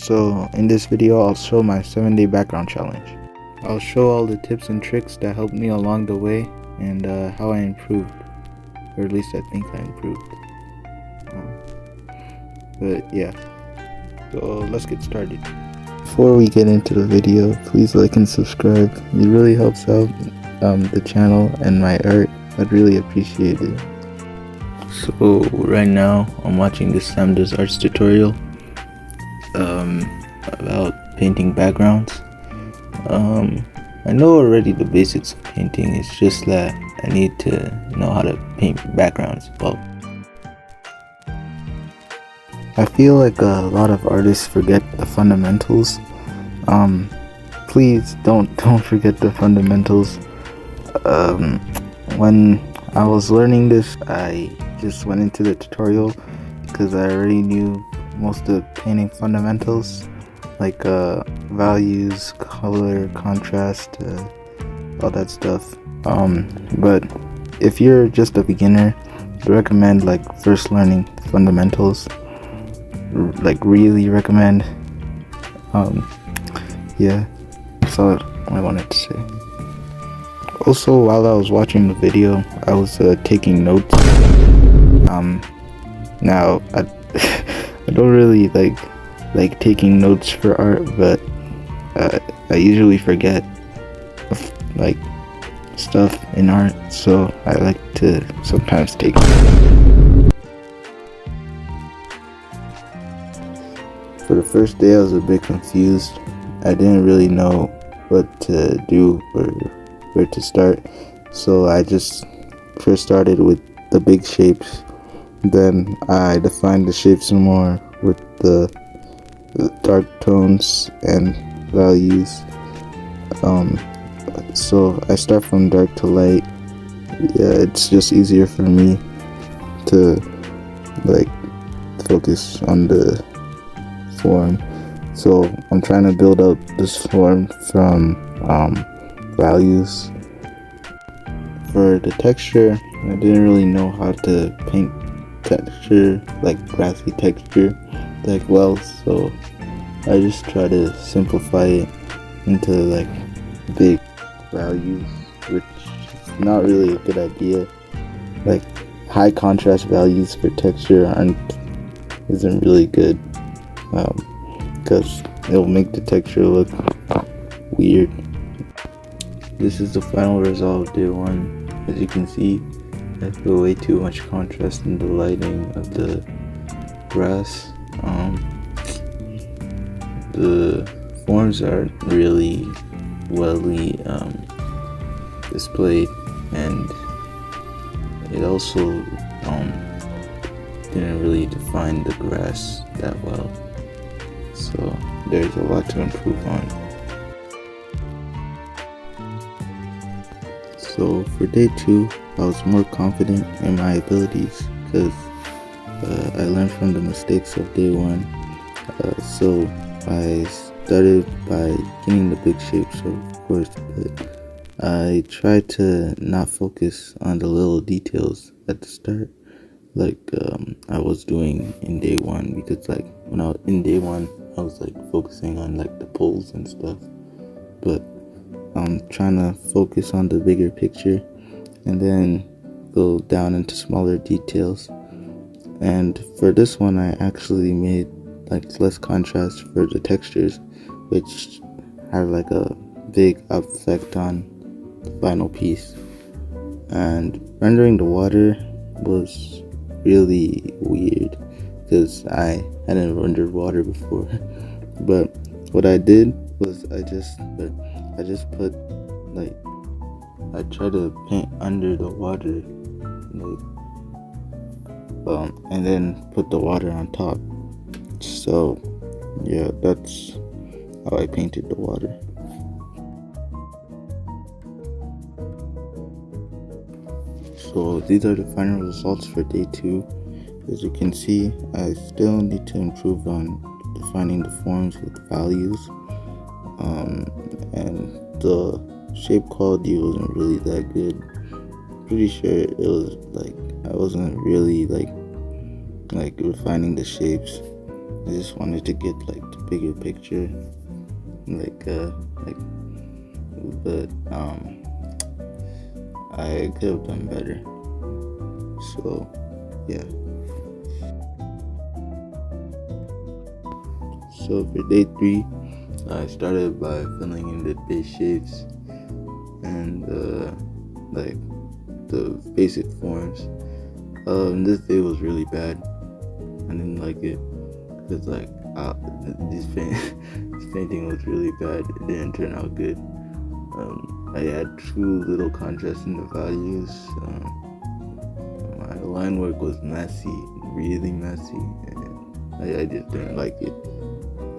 So in this video I'll show my 7-day background challenge. I'll show all the tips and tricks that helped me along the way and how I improved, or at least I think I improved. But yeah, so let's get started. Before we get into the video, please like and subscribe. It really helps out the channel and my art. I'd really appreciate it. So right now I'm watching this Sam Does Arts tutorial about painting backgrounds. I know already the basics of painting. It's just that I need to know how to paint backgrounds well. I feel like a lot of artists forget the fundamentals. Please don't forget the fundamentals. When I was learning this, I just went into the tutorial because I already knew most of the painting fundamentals, like values, color, contrast, all that stuff. But if you're just a beginner, I recommend like first learning fundamentals. Like really recommend. Yeah, that's all I wanted to say. Also, while I was watching the video, I was taking notes. Now I don't really like taking notes for art, but I usually forget like stuff in art, so I like to sometimes take notes. For the first day I was a bit confused. I didn't really know what to do or where to start, so I just first started with the big shapes. Then I defined the shapes some more with the dark tones and values. So I start from dark to light. Yeah, it's just easier for me to like focus on the form. So I'm trying to build up this form from values. For the texture, I didn't really know how to paint texture, like grassy texture, like well, so I just try to simplify it into like big values, which is not really a good idea. Like high contrast values for texture isn't really good, because it'll make the texture look weird. This is the final result of day 1. As you can see, I feel way too much contrast in the lighting of the grass. The forms aren't really wellly displayed, and it also didn't really define the grass that well, so there's a lot to improve on. So for day 2, I was more confident in my abilities because I learned from the mistakes of day 1. So I started by getting the big shapes, of course, but I tried to not focus on the little details at the start, like I was doing in day 1, because like when I was in day 1, I was like focusing on like the poles and stuff, but I'm trying to focus on the bigger picture and then go down into smaller details. And for this one, I actually made like less contrast for the textures, which have like a big effect on the final piece. And rendering the water was really weird because I hadn't rendered water before. But what I did was I just put like, I try to paint under the water, like, and then put the water on top. So yeah, that's how I painted the water. So these are the final results for day 2. As you can see, I still need to improve on defining the forms with values, and the shape quality wasn't really that good. Pretty sure it was like I wasn't really like refining the shapes. I just wanted to get like the bigger picture, like but I could have done better. So yeah. So for day 3, I started by filling in the base shapes and like the basic forms. This day was really bad. I didn't like it because like this painting was really bad. It didn't turn out good. I had too little contrast in the values. My line work was messy, really messy, and I just didn't like it.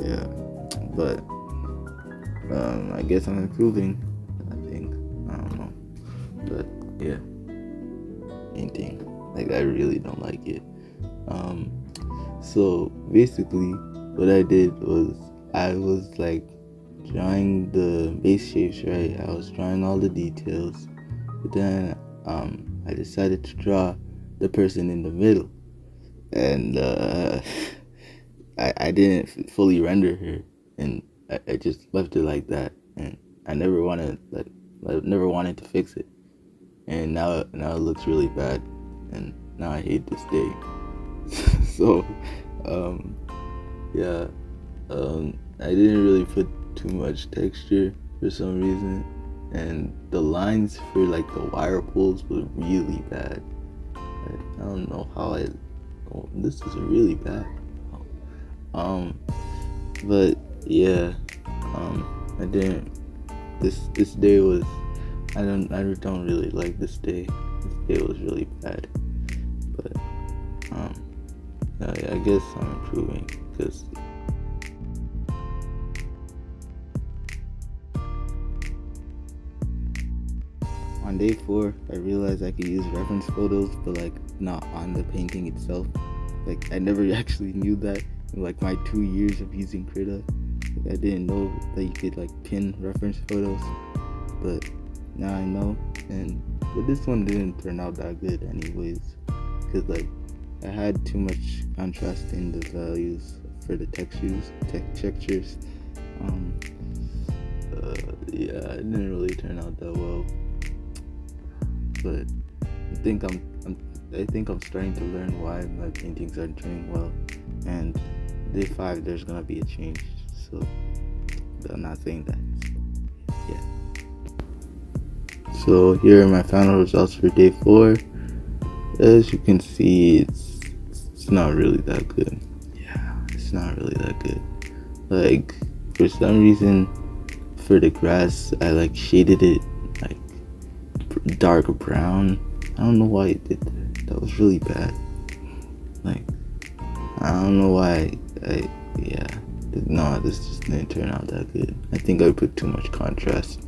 Yeah, but I guess I'm improving. I think, I don't know, but yeah, painting, like I really don't like it. So basically, what I did was I was like drawing the base shapes, right? I was drawing all the details, but then I decided to draw the person in the middle, and I didn't fully render her, and I just left it like that, and I never wanted to fix it, and now it looks really bad, and now I hate this day. So yeah, I didn't really put too much texture for some reason, and the lines for like the wire pulls were really bad. I don't know how this is really bad. But yeah, I didn't. This day was. I don't really like this day. This day was really bad. But I guess I'm improving because. On day 4, I realized I could use reference photos, but like not on the painting itself. Like I never actually knew that in like my 2 years of using Krita. Like, I didn't know that you could like pin reference photos, but now I know. But this one didn't turn out that good anyways, because like I had too much contrast in the values for the textures. Yeah, it didn't really turn out that well. But I think I'm starting to learn why my paintings aren't turning well. And day 5, there's gonna be a change. So I'm not saying that. So, yeah. So here are my final results for day 4. As you can see, it's not really that good. Yeah, it's not really that good. Like for some reason, for the grass, I like shaded it like dark brown. I don't know why it did that. That was really bad. Like I don't know why. No, this just didn't turn out that good. I think I put too much contrast.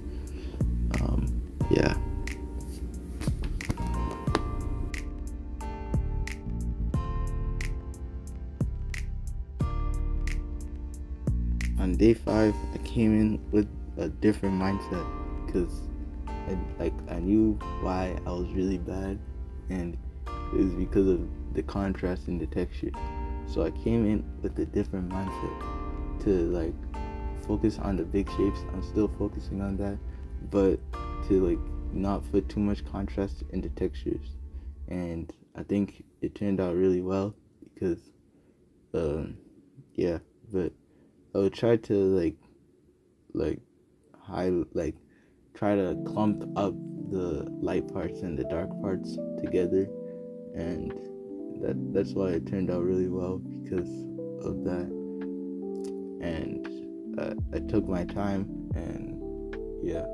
Yeah. On day 5, I came in with a different mindset because I knew why I was really bad, and it was because of the contrast in the texture. So I came in with a different mindset to like focus on the big shapes. I'm still focusing on that, but to like not put too much contrast in the textures. And I think it turned out really well because yeah, but I would try to try to clump up the light parts and the dark parts together, and that's why it turned out really well because of that. And I took my time, and yeah,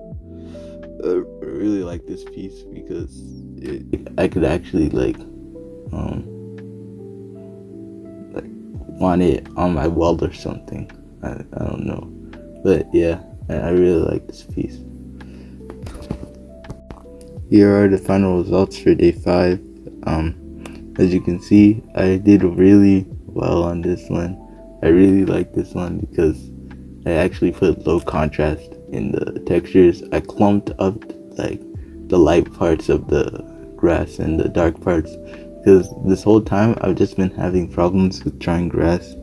I really like this piece because I could actually want it on my wall or something. I don't know, but yeah, I really like this piece. Here are the final results for day 5. As you can see, I did really well on this one. I really like this one because I actually put low contrast in the textures. I clumped up like the light parts of the grass and the dark parts, because this whole time I've just been having problems with drawing grass.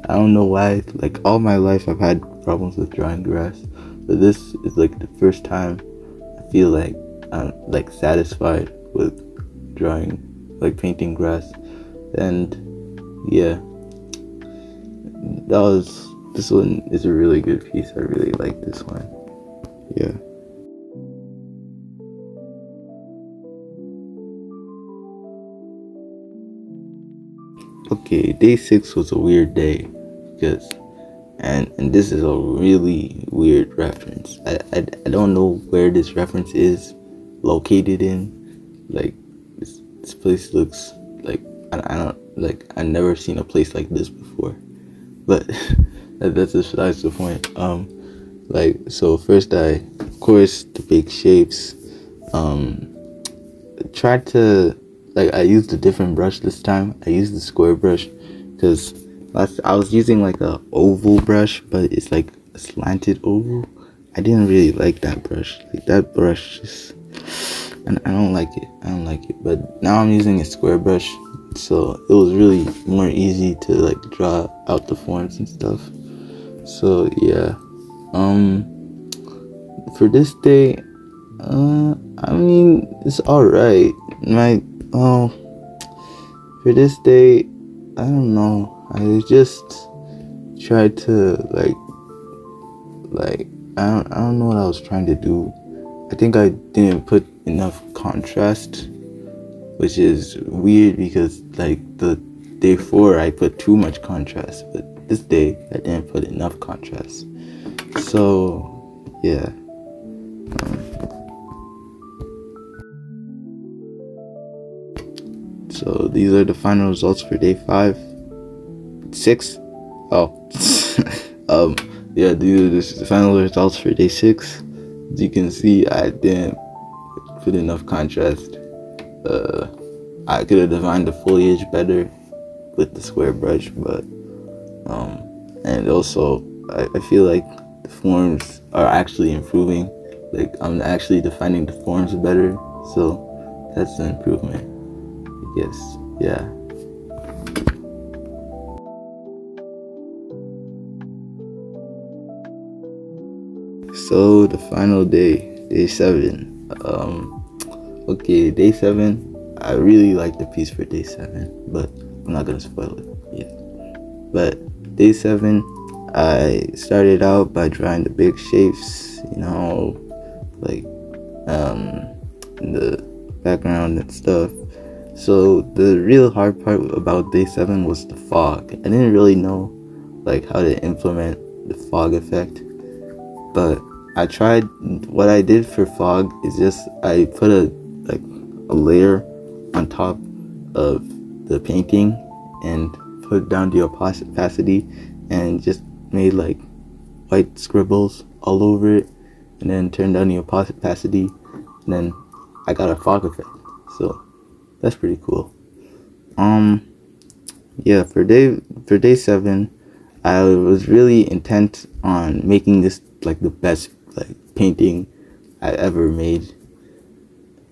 I don't know why. Like all my life, I've had problems with drawing grass, but this is like the first time I feel like I'm like satisfied with drawing, like painting grass. And yeah, this one is a really good piece. I really like this one. Yeah. Okay, day 6 was a weird day because, and this is a really weird reference. I don't know where this reference is located in. Like this place looks like I don't like I've never seen a place like this before. But that's besides the point. Like so first I, of course, the big shapes. Tried to, like, I used a different brush this time. I used the square brush because last I was using like a oval brush, but it's like a slanted oval. I didn't really like that brush. Like that brush just, and I don't like it. I don't like it. But now I'm using a square brush, so it was really more easy to like draw out the forms and stuff. So yeah. For this day, I mean, it's alright. My, oh, for this day, I don't know. I just tried to, I don't know what I was trying to do. I think I didn't put enough contrast, which is weird because, like, the day 4, I put too much contrast, but this day, I didn't put enough contrast. So, yeah. So these are the final results for day 5. 6. Oh. Yeah, these are the final results for day 6. As you can see, I didn't put enough contrast. I could have defined the foliage better with the square brush, but and also I feel like the forms are actually improving. Like I'm actually defining the forms better, so that's an improvement. Yes, yeah. So the final day, day 7. Okay, day 7. I really like the piece for day 7, but I'm not gonna spoil it yet. But day 7, I started out by drawing the big shapes, like in the background and stuff. So the real hard part about day 7 was the fog. I didn't really know like how to implement the fog effect, but I tried. What I did for fog is just I put a layer on top of the painting and put down the opacity and just made like white scribbles all over it, and then turned down the opacity, and then I got a fog effect. So that's pretty cool. Yeah, for day 7, I was really intent on making this like the best like painting I ever made.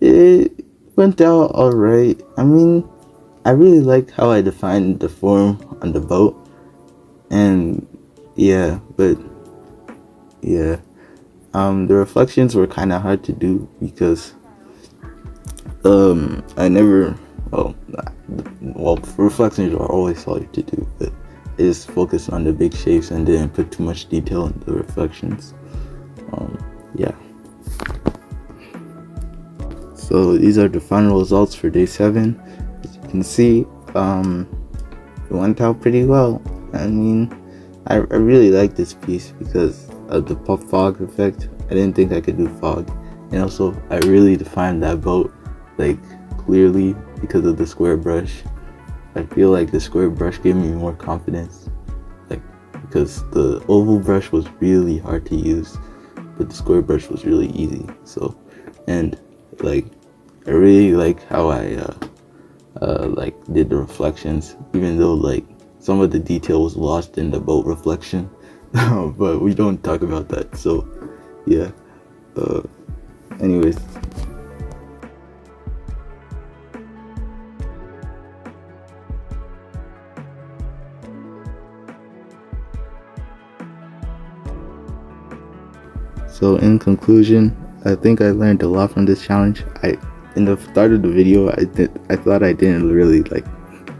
It went out alright. I mean, I really liked how I defined the form on the boat, and yeah, but yeah, the reflections were kind of hard to do because I never reflections are always hard to do, but I just focused on the big shapes and didn't put too much detail in the reflections. Yeah. So these are the final results for day 7. As you can see, it went out pretty well. I mean, I really like this piece because of the fog effect. I didn't think I could do fog, and also I really defined that boat like clearly because of the square brush. I feel like the square brush gave me more confidence, like because the oval brush was really hard to use, but the square brush was really easy. So, and like I really like how I like did the reflections, even though like some of the detail was lost in the boat reflection. But we don't talk about that. So yeah. Anyways. So in conclusion, I think I learned a lot from this challenge. In the start of the video, I thought I didn't really like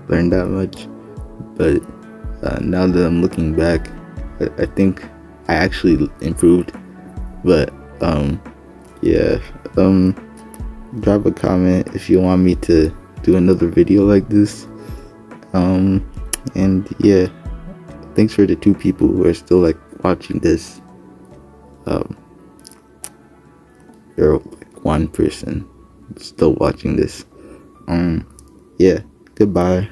learn that much, but now that I'm looking back, I think I actually improved. But yeah, drop a comment if you want me to do another video like this. And yeah, thanks for the 2 people who are still like watching this. You're like 1 person still watching this. Yeah, goodbye.